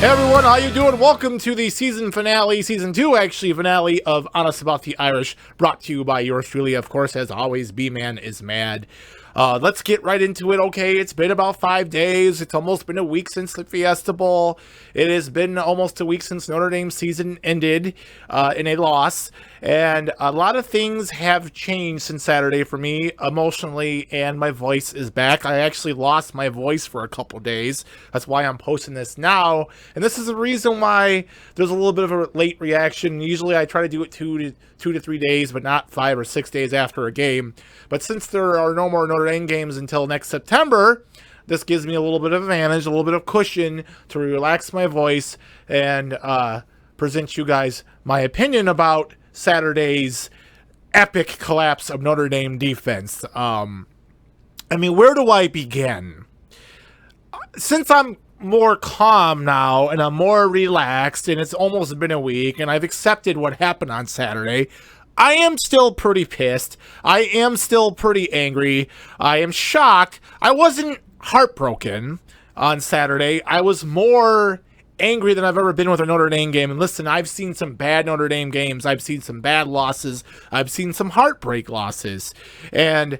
Hey everyone, how you doing? Welcome to the season finale, season 2 actually, finale of Honest About the Irish, brought to you by yours truly, of course, as always, B-Man is mad. Let's get right into it. Okay, it's been about 5 days. It's almost been a week since the Fiesta Bowl. It has been almost a week since Notre Dame's season ended in a loss. And a lot of things have changed since Saturday for me, emotionally, and my voice is back. I actually lost my voice for a couple days. That's why I'm posting this now. And this is the reason why there's a little bit of a late reaction. Usually I try to do it two to 3 days, but not 5 or 6 days after a game. But since there are no more Notre Dame games until next September, this gives me a little bit of advantage, a little bit of cushion to relax my voice and present you guys my opinion about Saturday's epic collapse of Notre Dame defense. I mean, where do I begin? Since I'm more calm now and I'm more relaxed and it's almost been a week and I've accepted what happened on Saturday, I am still pretty pissed. I am still pretty angry. I am shocked. I wasn't heartbroken on Saturday. I was more angry than I've ever been with a Notre Dame game. And listen, I've seen some bad Notre Dame games. I've seen some bad losses. I've seen some heartbreak losses. And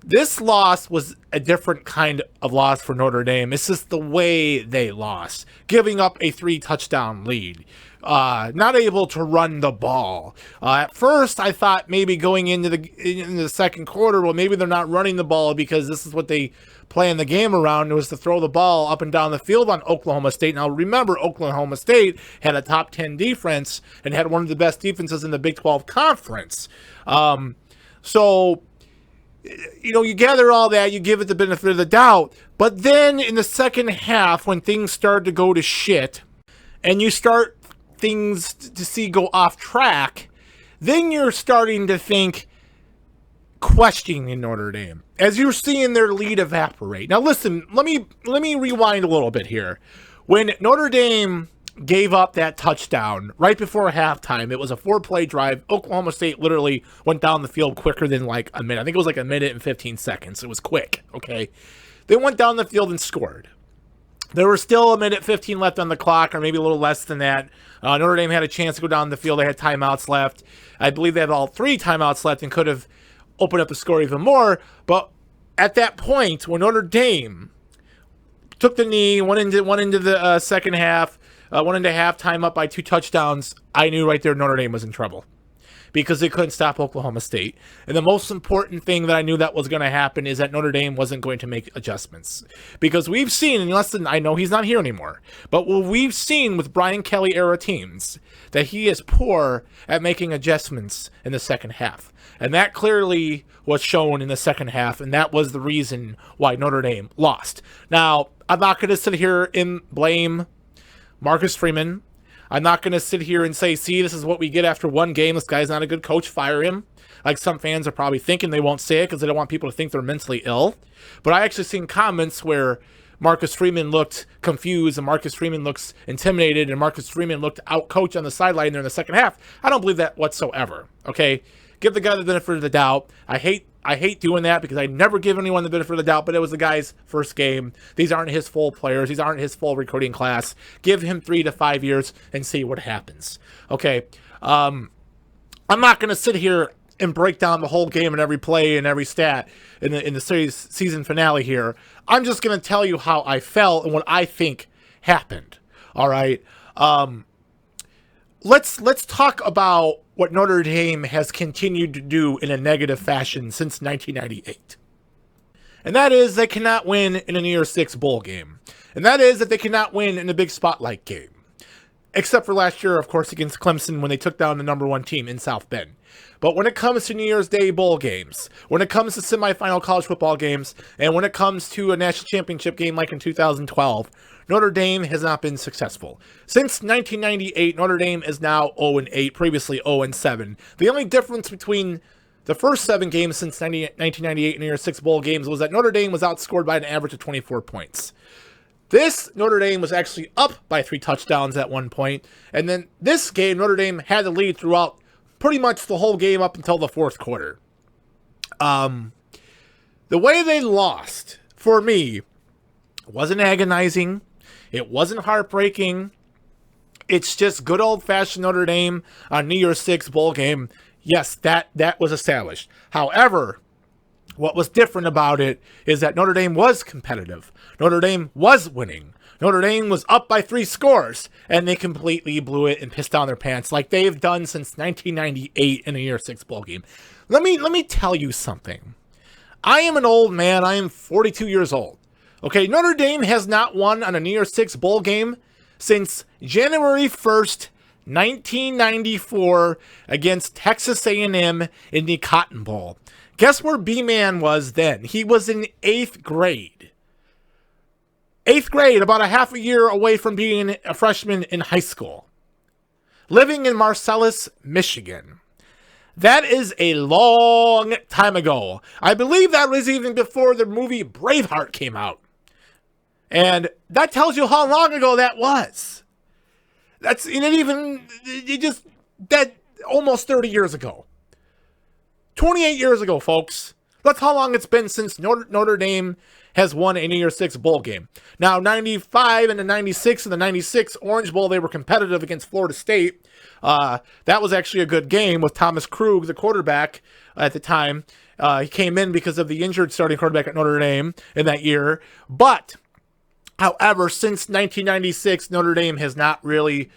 this loss was a different kind of loss for Notre Dame. It's just the way they lost, giving up a 3-touchdown lead, not able to run the ball. At first, I thought maybe going into the second quarter, well, maybe they're not running the ball because this is what they plan the game around, was to throw the ball up and down the field on Oklahoma State. Now, remember, Oklahoma State had a top 10 defense and had one of the best defenses in the Big 12 Conference. So, you know, you gather all that, you give it the benefit of the doubt, but then in the second half, when things start to go to shit, and you start things to see go off track, then you're starting to think, questioning Notre Dame, as you're seeing their lead evaporate. Now listen, let me rewind a little bit here. When Notre Dame gave up that touchdown right before halftime, it was a 4-play drive. Oklahoma State literally went down the field quicker than like a minute. I think it was like a minute and 15 seconds. It was quick, okay? They went down the field and scored. There was still a minute 15 left on the clock, or maybe a little less than that. Notre Dame had a chance to go down the field. They had timeouts left. I believe they had all 3 timeouts left and could have opened up the score even more. But at that point, when Notre Dame took the knee, went into the second half, went into halftime up by 2 touchdowns, I knew right there Notre Dame was in trouble, because they couldn't stop Oklahoma State. And the most important thing that I knew that was going to happen is that Notre Dame wasn't going to make adjustments. Because we've seen, and listen, I know he's not here anymore, but what we've seen with Brian Kelly era teams, that he is poor at making adjustments in the second half. And that clearly was shown in the second half, and that was the reason why Notre Dame lost. Now, I'm not going to sit here and blame Marcus Freeman. I'm not going to sit here and say, see, this is what we get after one game. This guy's not a good coach. Fire him. Like some fans are probably thinking. They won't say it because they don't want people to think they're mentally ill. But I actually seen comments where Marcus Freeman looked confused and Marcus Freeman looks intimidated and Marcus Freeman looked out-coached on the sideline there in the second half. I don't believe that whatsoever, okay? Give the guy the benefit of the doubt. I hate doing that because I never give anyone the benefit of the doubt, but it was the guy's first game. These aren't his full players. These aren't his full recruiting class. Give him 3 to 5 years and see what happens. Okay. I'm not going to sit here and break down the whole game and every play and every stat in the series season finale here. I'm just going to tell you how I felt and what I think happened. All right. Let's talk about what Notre Dame has continued to do in a negative fashion since 1998. And that is they cannot win in a New Year's Six bowl game. And that is that they cannot win in a big spotlight game. Except for last year, of course, against Clemson when they took down the number 1 team in South Bend. But when it comes to New Year's Day bowl games, when it comes to semifinal college football games, and when it comes to a national championship game like in 2012, Notre Dame has not been successful. Since 1998, Notre Dame is now 0-8, previously 0-7. The only difference between the first 7 games since 1998 New Year's Six bowl games was that Notre Dame was outscored by an average of 24 points. This Notre Dame was actually up by 3 touchdowns at one point, and then this game, Notre Dame had the lead throughout pretty much the whole game up until the fourth quarter. The way they lost, for me, wasn't agonizing. It wasn't heartbreaking. It's just good old-fashioned Notre Dame on New Year's Six bowl game. Yes, that was established. However, what was different about it is that Notre Dame was competitive. Notre Dame was winning. Notre Dame was up by 3 scores, and they completely blew it and pissed down their pants like they've done since 1998 in a New Year's Six bowl game. Let me tell you something. I am an old man. I am 42 years old. Okay, Notre Dame has not won on a New Year's Six bowl game since January 1st, 1994 against Texas A&M in the Cotton Bowl. Guess where B-Man was then? He was in 8th grade. 8th grade, about a half a year away from being a freshman in high school. Living in Marcellus, Michigan. That is a long time ago. I believe that was even before the movie Braveheart came out. And that tells you how long ago that was. That's that almost 30 years ago. 28 years ago, folks. That's how long it's been since Notre Dame has won a New Year's Six bowl game. Now, 95 and the 96 and the 96 Orange Bowl, they were competitive against Florida State. That was actually a good game with Thomas Krug, the quarterback at the time. He came in because of the injured starting quarterback at Notre Dame in that year. But however, since 1996, Notre Dame has not really,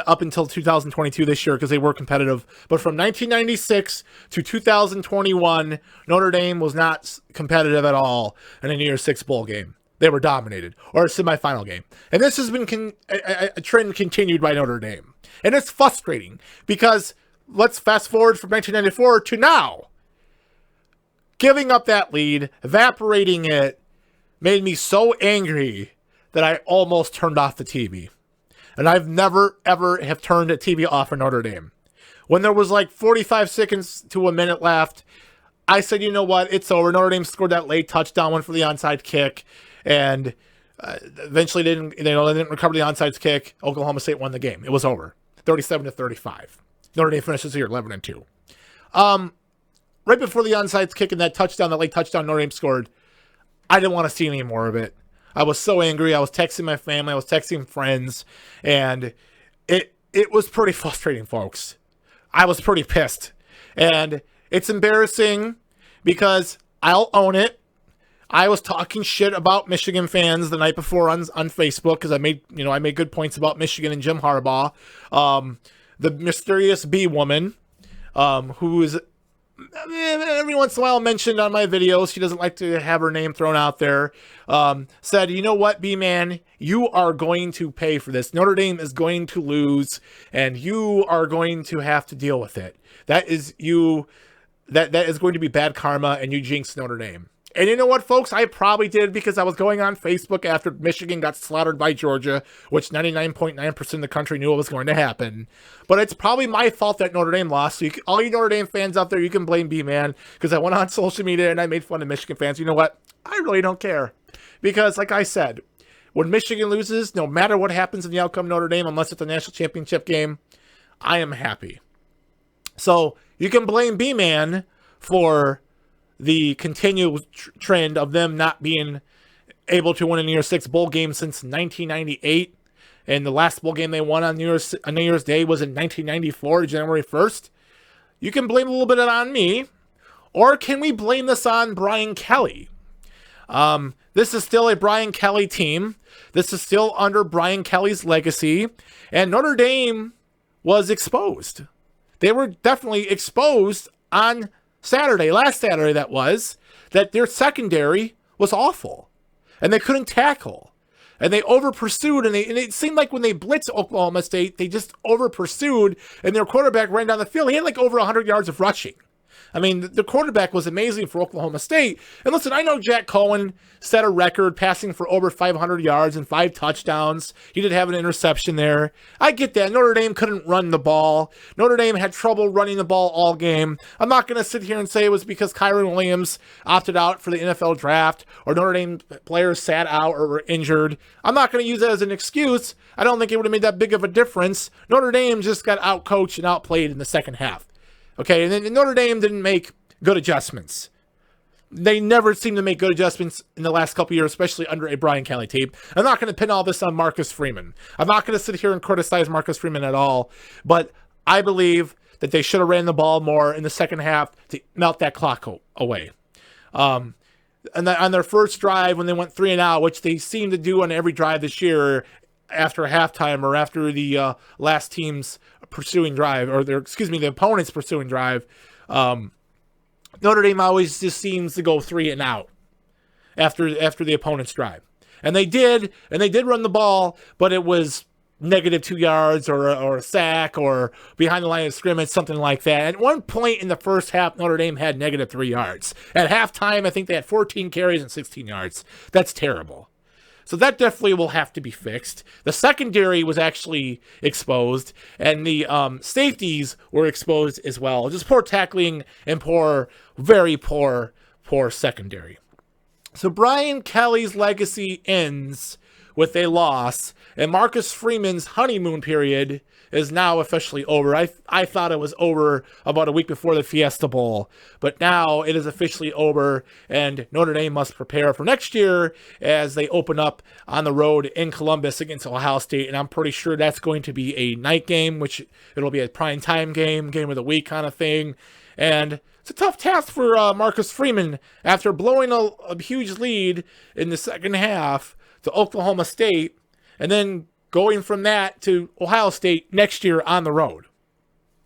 up until 2022 this year, because they were competitive. But from 1996 to 2021, Notre Dame was not competitive at all in a New Year's Six bowl game. They were dominated, or a semifinal game. And this has been a trend continued by Notre Dame. And it's frustrating because let's fast forward from 1994 to now. Giving up that lead, evaporating it, made me so angry that I almost turned off the TV. And I've never, ever have turned a TV off for Notre Dame. When there was like 45 seconds to a minute left, I said, you know what, it's over. Notre Dame scored that late touchdown, one for the onside kick, and eventually they didn't recover the onside kick. Oklahoma State won the game. It was over, 37-35. Notre Dame finishes here 11-2. Right before the onside kick and that late touchdown Notre Dame scored, I didn't want to see any more of it. I was so angry. I was texting my family. I was texting friends. And it was pretty frustrating, folks. I was pretty pissed. And it's embarrassing because I'll own it. I was talking shit about Michigan fans the night before on Facebook because I made good points about Michigan and Jim Harbaugh. The mysterious bee woman, who is every once in a while mentioned on my videos, she doesn't like to have her name thrown out there, said, you know what, B-Man, you are going to pay for this. Notre Dame is going to lose, and you are going to have to deal with it. That is going to be bad karma, and you jinxed Notre Dame. And you know what, folks? I probably did because I was going on Facebook after Michigan got slaughtered by Georgia, which 99.9% of the country knew it was going to happen. But it's probably my fault that Notre Dame lost. So all you Notre Dame fans out there, you can blame B-Man because I went on social media and I made fun of Michigan fans. You know what? I really don't care. Because like I said, when Michigan loses, no matter what happens in the outcome of Notre Dame, unless it's a national championship game, I am happy. So you can blame B-Man for the continual trend of them not being able to win a New Year's Six bowl game since 1998. And the last bowl game they won on New Year's Day was in 1994, January 1st. You can blame a little bit of it on me. Or can we blame this on Brian Kelly? This is still a Brian Kelly team. This is still under Brian Kelly's legacy. And Notre Dame was exposed. They were definitely exposed on last Saturday that their secondary was awful. And they couldn't tackle. And they over-pursued, and it seemed like when they blitzed Oklahoma State, they just over-pursued, and their quarterback ran down the field. He had like over 100 yards of rushing. I mean, the quarterback was amazing for Oklahoma State. And listen, I know Jack Cohen set a record passing for over 500 yards and 5 touchdowns. He did have an interception there. I get that. Notre Dame couldn't run the ball. Notre Dame had trouble running the ball all game. I'm not going to sit here and say it was because Kyron Williams opted out for the NFL draft or Notre Dame players sat out or were injured. I'm not going to use that as an excuse. I don't think it would have made that big of a difference. Notre Dame just got outcoached and outplayed in the second half. Okay, and then Notre Dame didn't make good adjustments. They never seem to make good adjustments in the last couple years, especially under a Brian Kelly tape. I'm not going to pin all this on Marcus Freeman. I'm not going to sit here and criticize Marcus Freeman at all, but I believe that they should have ran the ball more in the second half to melt that clock away. And on their first drive, when they went 3-and-out, which they seem to do on every drive this year after halftime or after the last team's pursuing drive, or the opponent's pursuing drive, Notre Dame always just seems to go 3-and-out after the opponent's drive. And they did run the ball, but it was -2 yards or a sack or behind the line of scrimmage, something like that. At one point in the first half, Notre Dame had -3 yards. At halftime, I think they had 14 carries and 16 yards. That's terrible. So that definitely will have to be fixed. The secondary was actually exposed, and the safeties were exposed as well. Just poor tackling and very poor secondary. So Brian Kelly's legacy ends with a loss, and Marcus Freeman's honeymoon period is now officially over. I thought it was over about a week before the Fiesta Bowl, but now it is officially over, and Notre Dame must prepare for next year as they open up on the road in Columbus against Ohio State, and I'm pretty sure that's going to be a night game, which it'll be a prime time game of the week kind of thing, and it's a tough task for Marcus Freeman after blowing a huge lead in the second half to Oklahoma State, and then going from that to Ohio State next year on the road.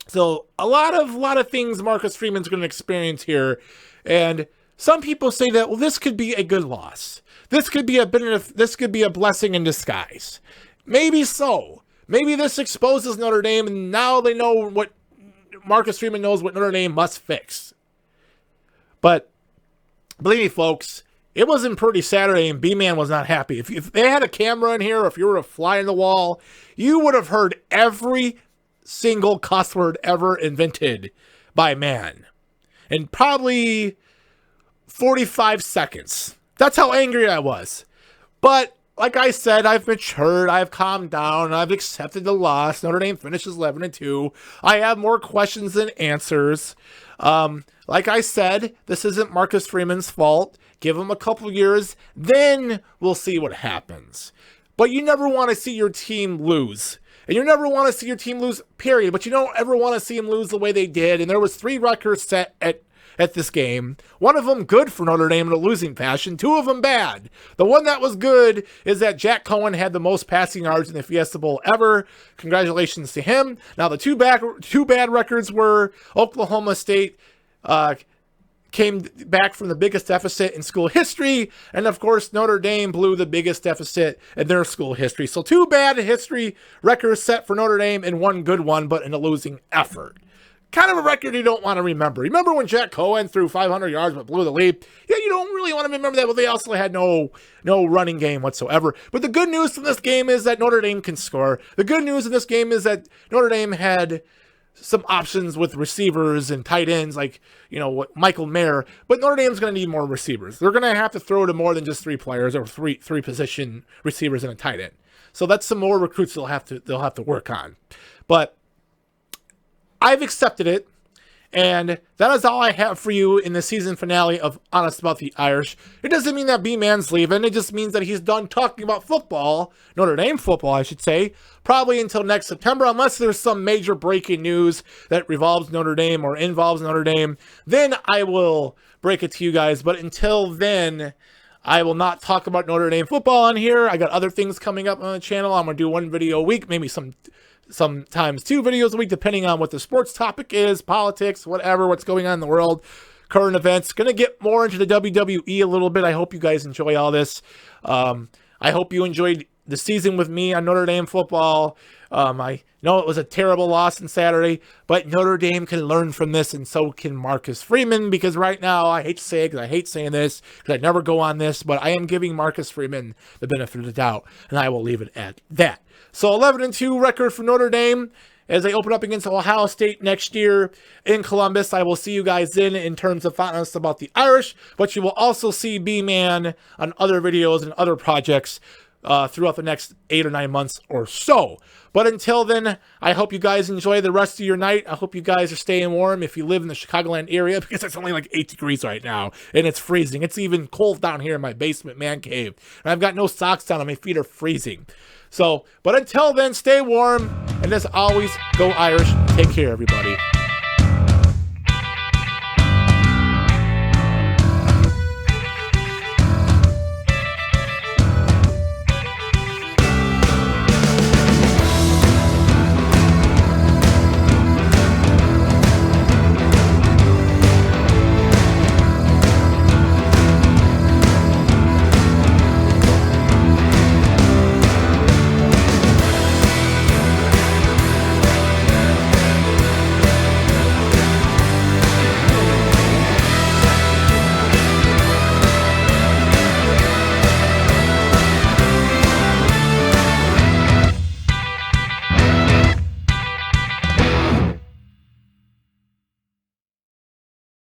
So a lot of things Marcus Freeman's going to experience here, and some people say that, well, this could be a good loss. This could be a blessing in disguise. Maybe so. Maybe this exposes Notre Dame, and now they know what Marcus Freeman knows what Notre Dame must fix. But believe me, folks, it wasn't pretty Saturday, and B-Man was not happy. If they had a camera in here, or if you were a fly in the wall, you would have heard every single cuss word ever invented by man in probably 45 seconds. That's how angry I was. But like I said, I've matured, I've calmed down, I've accepted the loss. Notre Dame finishes 11-2. I have more questions than answers. Like I said, this isn't Marcus Freeman's fault. Give him a couple years, then we'll see what happens. But you never want to see your team lose. And you never want to see your team lose, period. But you don't ever want to see them lose the way they did. And there was 3 records set at this game. One of them good for Notre Dame in a losing fashion. 2 of them bad. The one that was good is that Jack Cohen had the most passing yards in the Fiesta Bowl ever. Congratulations to him. Now the two bad records were Oklahoma State came back from the biggest deficit in school history, and of course Notre Dame blew the biggest deficit in their school history. So 2 bad history records set for Notre Dame and 1 good one, but in a losing effort. Kind of a record you don't want to remember. Remember when Jack Cohen threw 500 yards but blew the lead? Yeah, you don't really want to remember that, but they also had no running game whatsoever. But the good news from this game is that Notre Dame can score. The good news in this game is that Notre Dame had some options with receivers and tight ends like, what Michael Mayer, but Notre Dame's going to need more receivers. They're going to have to throw to more than just 3 players or three position receivers and a tight end. So that's some more recruits they'll have to work on. But I've accepted it, and that is all I have for you in the season finale of Honest About the Irish. It doesn't mean that B-Man's leaving. It just means that he's done talking about football, Notre Dame football, I should say, probably until next September, unless there's some major breaking news that revolves Notre Dame or involves Notre Dame. Then I will break it to you guys. But until then, I will not talk about Notre Dame football on here. I got other things coming up on the channel. I'm going to do 1 video a week, maybe sometimes 2 videos a week, depending on what the sports topic is, politics, what's going on in the world, current events. Going to get more into the WWE a little bit. I hope you guys enjoy all this. I hope you enjoyed the season with me on Notre Dame football. I know it was a terrible loss on Saturday, but Notre Dame can learn from this, and so can Marcus Freeman, because right now, I hate to say it, because I hate saying this, because I never go on this, but I am giving Marcus Freeman the benefit of the doubt, and I will leave it at that. So 11-2 record for Notre Dame as they open up against Ohio State next year in Columbus. I will see you guys then in terms of Honest About the Irish, but you will also see B-Man on other videos and other projects throughout the next 8 or 9 months or so. But until then, I hope you guys enjoy the rest of your night. I hope you guys are staying warm if you live in the Chicagoland area, because it's only like 8 degrees right now, and it's freezing. It's even cold down here in my basement man cave, and I've got no socks down, and my feet are freezing. So, but until then, stay warm, and as always, go Irish. Take care, everybody.